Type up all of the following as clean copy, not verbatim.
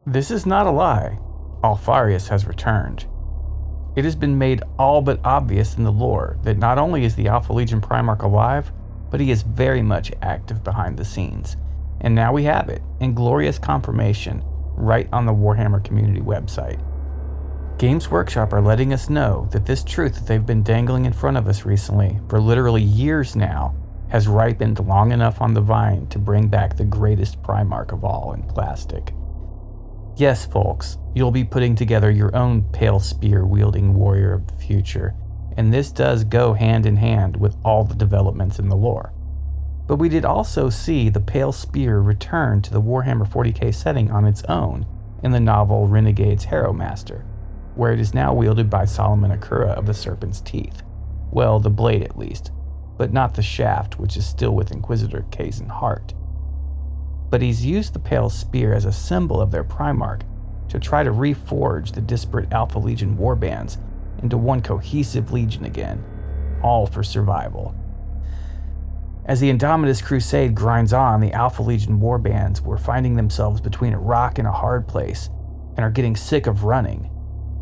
This is not a lie. Alpharius has returned. It has been made all but obvious in the lore that not only is the Alpha Legion Primarch alive, but he is very much active behind the scenes. And now we have it, in glorious confirmation, right on the Warhammer Community website. Games Workshop are letting us know that this truth that they've been dangling in front of us recently, for literally years now, has ripened long enough on the vine to bring back the greatest Primarch of all in plastic. Yes, folks, you'll be putting together your own pale spear-wielding warrior of the future, and this does go hand in hand with all the developments in the lore. But we did also see the pale spear return to the Warhammer 40K setting on its own in the novel Renegade's Harrow Master, where it is now wielded by Solomon Akura of the Serpent's Teeth. Well, the blade at least, but not the shaft, which is still with Inquisitor Kazan Hart. But he's used the pale spear as a symbol of their Primarch to try to reforge the disparate Alpha Legion warbands into one cohesive legion again, all for survival. As the Indomitus Crusade grinds on, the Alpha Legion warbands were finding themselves between a rock and a hard place and are getting sick of running.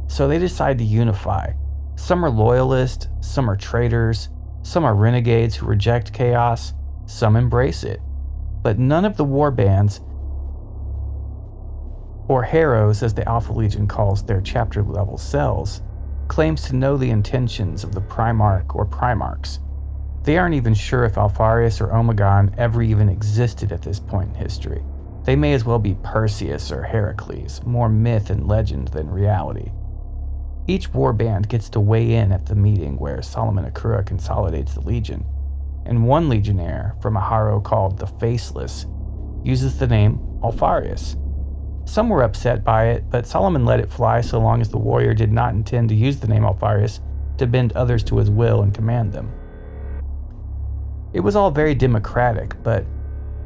So they decide to unify. Some are loyalists, some are traitors, some are renegades who reject chaos, some embrace it. But none of the warbands, or Harrows as the Alpha Legion calls their chapter-level cells, claims to know the intentions of the Primarch or Primarchs. They aren't even sure if Alpharius or Omegon ever even existed at this point in history. They may as well be Perseus or Heracles, more myth and legend than reality. Each warband gets to weigh in at the meeting where Solomon Akura consolidates the Legion, and one legionnaire from a Harrow called the Faceless uses the name Alpharius. Some were upset by it, but Solomon let it fly so long as the warrior did not intend to use the name Alpharius to bend others to his will and command them. It was all very democratic, but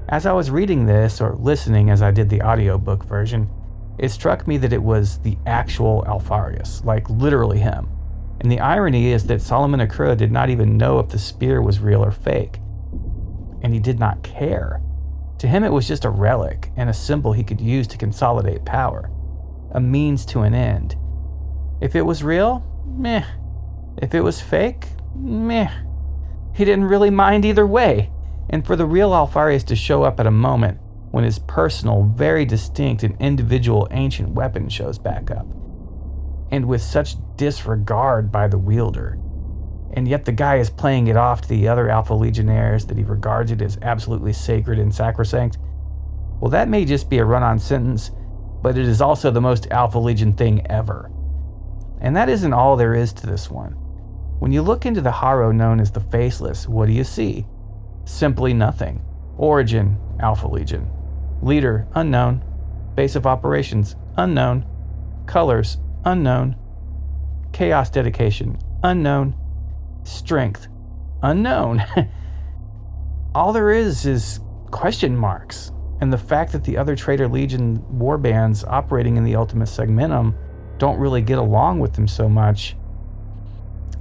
as I was reading this, or listening as I did the audiobook version, it struck me that it was the actual Alpharius, like literally him. And the irony is that Solomon Akura did not even know if the spear was real or fake. And he did not care. To him it was just a relic and a symbol he could use to consolidate power. A means to an end. If it was real, meh. If it was fake, meh. He didn't really mind either way. And for the real Alpharius to show up at a moment when his personal, very distinct and individual ancient weapon shows back up. And with such disregard by the wielder. And yet the guy is playing it off to the other Alpha Legionnaires that he regards it as absolutely sacred and sacrosanct. Well, that may just be a run-on sentence, but it is also the most Alpha Legion thing ever. And that isn't all there is to this one. When you look into the Harrow known as the Faceless, what do you see? Simply nothing. Origin, Alpha Legion. Leader, unknown. Base of operations, unknown. Colors, unknown. Chaos dedication, unknown. Strength, unknown. All there is question marks, and the fact that the other Traitor Legion warbands operating in the Ultima Segmentum don't really get along with them so much.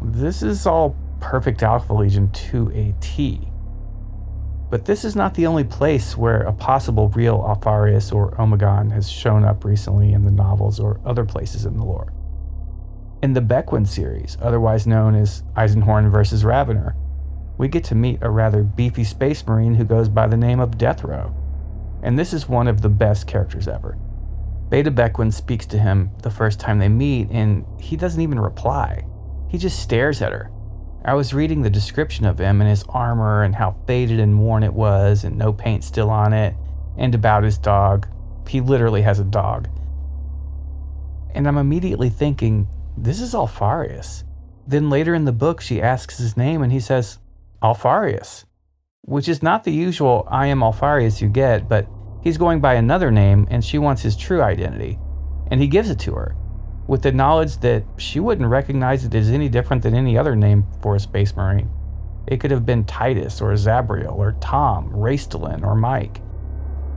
This is all perfect Alpha Legion to a T. But this is not the only place where a possible real Alpharius or Omegon has shown up recently in the novels or other places in the lore. In the Bequin series, otherwise known as Eisenhorn vs. Ravener, we get to meet a rather beefy space marine who goes by the name of Death Row. And this is one of the best characters ever. Beta Bequin speaks to him the first time they meet, and he doesn't even reply. He just stares at her. I was reading the description of him and his armor and how faded and worn it was and no paint still on it, and about his dog. He literally has a dog. And I'm immediately thinking, this is Alpharius. Then later in the book she asks his name and he says, Alpharius. Which is not the usual I am Alpharius you get, but he's going by another name and she wants his true identity. And he gives it to her, with the knowledge that she wouldn't recognize it as any different than any other name for a space marine. It could have been Titus or Zabriel or Tom, Raistlin or Mike.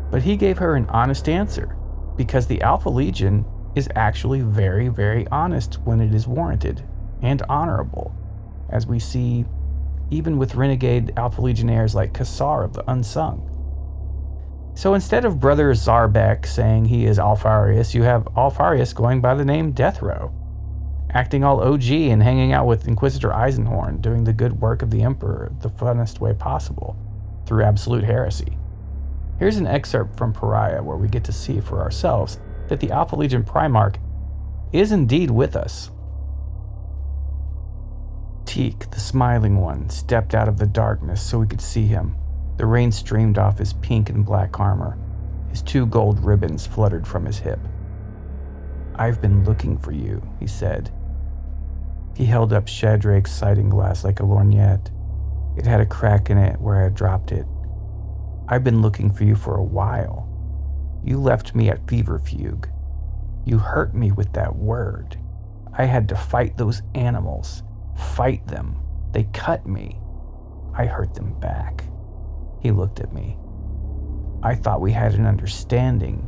But he gave her an honest answer, because the Alpha Legion is actually very, very honest when it is warranted, and honorable, as we see even with renegade Alpha Legionnaires like Kassar of the Unsung. So instead of Brother Zarbek saying he is Alpharius, you have Alpharius going by the name Death Row, acting all OG and hanging out with Inquisitor Eisenhorn, doing the good work of the Emperor the funnest way possible, through absolute heresy. Here's an excerpt from Pariah where we get to see for ourselves that the Alpha Legion Primarch is indeed with us. Teak, the smiling one, stepped out of the darkness so we could see him. The rain streamed off his pink and black armor. His 2 gold ribbons fluttered from his hip. "I've been looking for you," he said. He held up Shadrak's sighting glass like a lorgnette. It had a crack in it where I had dropped it. "I've been looking for you for a while. You left me at Feverfuge. You hurt me with that word. I had to fight those animals. Fight them. They cut me. I hurt them back." He looked at me. "I thought we had an understanding,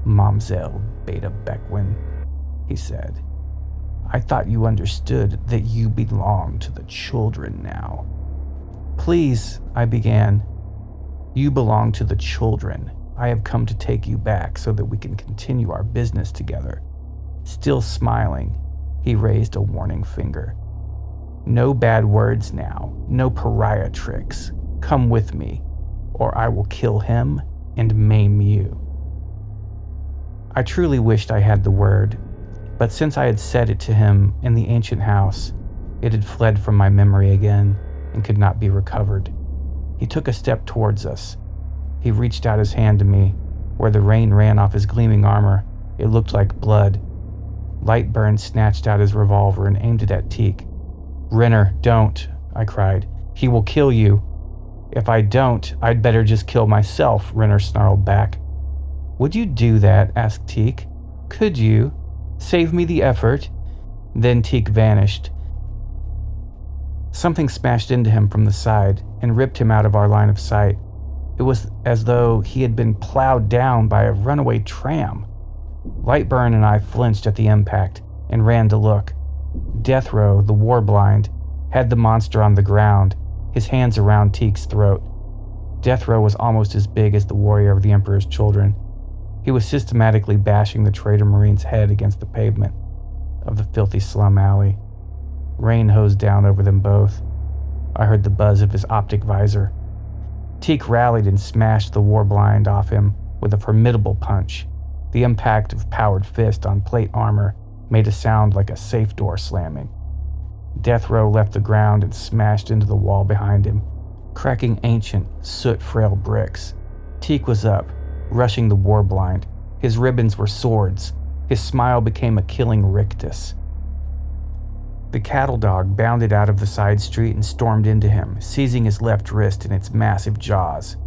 Mamselle Beta Beckwin," he said. "I thought you understood that you belong to the children now." "Please," I began. "You belong to the children. I have come to take you back so that we can continue our business together." Still smiling, he raised a warning finger. "No bad words now. No pariah tricks. Come with me, or I will kill him and maim you." I truly wished I had the word, but since I had said it to him in the ancient house, it had fled from my memory again and could not be recovered. He took a step towards us. He reached out his hand to me. Where the rain ran off his gleaming armor, it looked like blood. Lightburn snatched out his revolver and aimed it at Teak. "Renner, don't," I cried. "He will kill you." "If I don't, I'd better just kill myself," Renner snarled back. "Would you do that?" asked Teak. "Could you? Save me the effort." Then Teak vanished. Something smashed into him from the side and ripped him out of our line of sight. It was as though he had been plowed down by a runaway tram. Lightburn and I flinched at the impact and ran to look. Death Row, the warblind, had the monster on the ground, his hands around Teak's throat. Death Row was almost as big as the warrior of the Emperor's children. He was systematically bashing the traitor marine's head against the pavement of the filthy slum alley. Rain hosed down over them both. I heard the buzz of his optic visor. Teak rallied and smashed the warblind off him with a formidable punch. The impact of powered fist on plate armor made a sound like a safe door slamming. Death Row left the ground and smashed into the wall behind him, cracking ancient, soot-frail bricks. Teak was up, rushing the warblind. His ribbons were swords. His smile became a killing rictus. The cattle dog bounded out of the side street and stormed into him, seizing his left wrist in its massive jaws.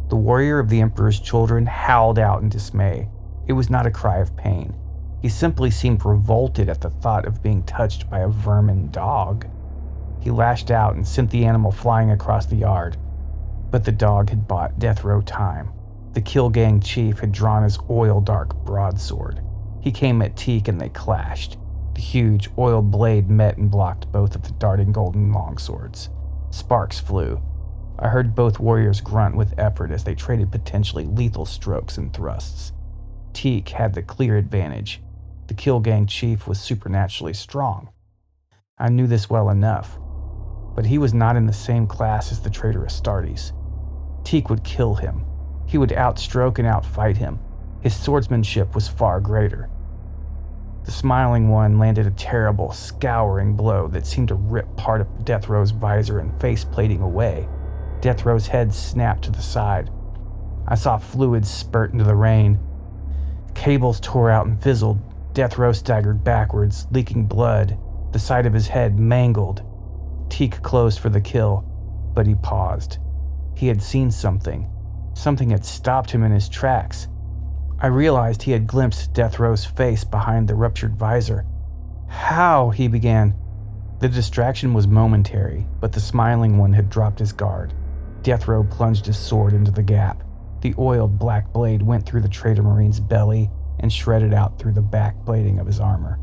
The warrior of the Emperor's children howled out in dismay. It was not a cry of pain. He simply seemed revolted at the thought of being touched by a vermin dog. He lashed out and sent the animal flying across the yard. But the dog had bought Death Row time. The kill gang chief had drawn his oil-dark broadsword. He came at Teak and they clashed. The huge, oiled blade met and blocked both of the darting golden longswords. Sparks flew. I heard both warriors grunt with effort as they traded potentially lethal strokes and thrusts. Teak had the clear advantage. The kill gang chief was supernaturally strong. I knew this well enough, but he was not in the same class as the traitor Astartes. Teak would kill him. He would outstroke and outfight him. His swordsmanship was far greater. The smiling one landed a terrible, scouring blow that seemed to rip part of Death Row's visor and face plating away. Death Row's head snapped to the side. I saw fluids spurt into the rain. Cables tore out and fizzled. Death Row staggered backwards, leaking blood, the side of his head mangled. Teak closed for the kill, but he paused. He had seen something. Something had stopped him in his tracks. I realized he had glimpsed Death Row's face behind the ruptured visor. "How?" he began. The distraction was momentary, but the smiling one had dropped his guard. Death Row plunged his sword into the gap. The oiled black blade went through the traitor marine's belly and shredded out through the back plating of his armor.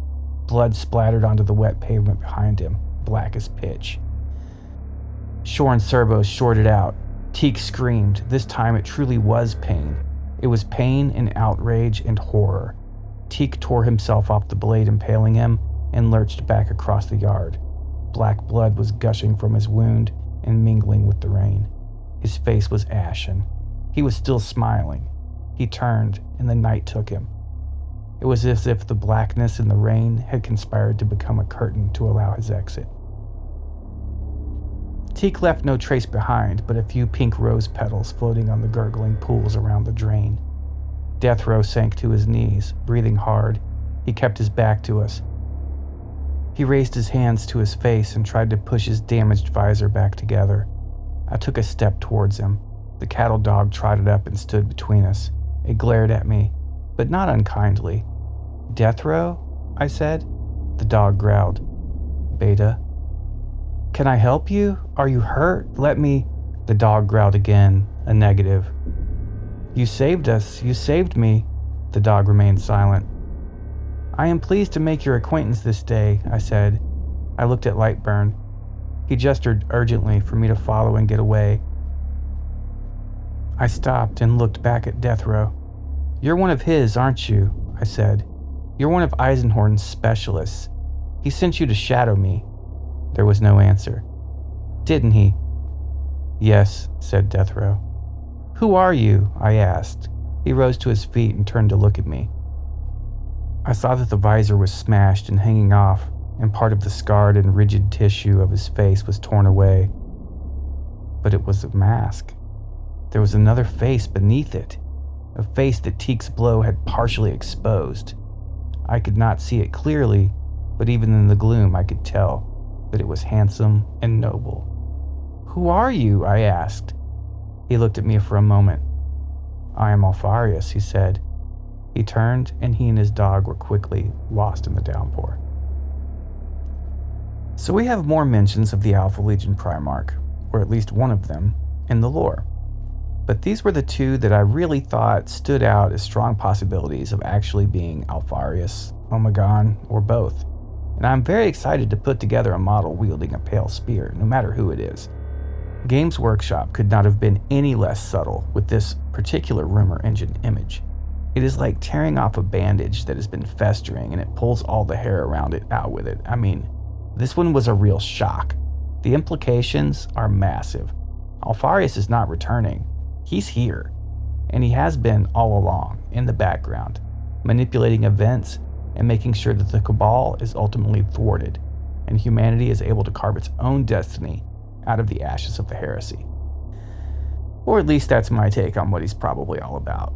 Blood splattered onto the wet pavement behind him, black as pitch. Shorn servos shorted out. Teak screamed. This time it truly was pain. It was pain and outrage and horror. Teak tore himself off the blade impaling him and lurched back across the yard. Black blood was gushing from his wound and mingling with the rain. His face was ashen. He was still smiling. He turned, and the night took him. It was as if the blackness and the rain had conspired to become a curtain to allow his exit. Teak left no trace behind but a few pink rose petals floating on the gurgling pools around the drain. Deathrow sank to his knees, breathing hard. He kept his back to us. He raised his hands to his face and tried to push his damaged visor back together. I took a step towards him. The cattle dog trotted up and stood between us. It glared at me, but not unkindly. "Deathrow?" I said. The dog growled. "Beta." "Can I help you? Are you hurt? Let me..." The dog growled again, a negative. "You saved us. You saved me." The dog remained silent. "I am pleased to make your acquaintance this day," I said. I looked at Lightburn. He gestured urgently for me to follow and get away. I stopped and looked back at Deathrow. "You're one of his, aren't you?" I said. "You're one of Eisenhorn's specialists. He sent you to shadow me." There was no answer. "Didn't he?" "Yes," said Deathrow. "Who are you?" I asked. He rose to his feet and turned to look at me. I saw that the visor was smashed and hanging off, and part of the scarred and rigid tissue of his face was torn away. But it was a mask. There was another face beneath it, a face that Teak's blow had partially exposed. I could not see it clearly, but even in the gloom I could tell that it was handsome and noble. "Who are you?" I asked. He looked at me for a moment. "I am Alpharius," he said. He turned, and he and his dog were quickly lost in the downpour. So we have more mentions of the Alpha Legion Primarch, or at least one of them, in the lore. But these were the two that I really thought stood out as strong possibilities of actually being Alpharius, Omegon, or both. And I'm very excited to put together a model wielding a pale spear, no matter who it is. Games Workshop could not have been any less subtle with this particular rumor engine image. It is like tearing off a bandage that has been festering and it pulls all the hair around it out with it. I mean, this one was a real shock. The implications are massive. Alpharius is not returning. He's here. And he has been all along, in the background, manipulating events and making sure that the Cabal is ultimately thwarted and humanity is able to carve its own destiny out of the ashes of the heresy. Or at least that's my take on what he's probably all about.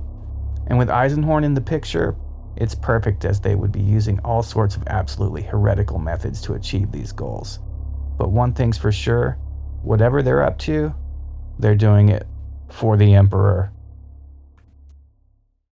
And with Eisenhorn in the picture, it's perfect, as they would be using all sorts of absolutely heretical methods to achieve these goals. But one thing's for sure, whatever they're up to, they're doing it for the Emperor.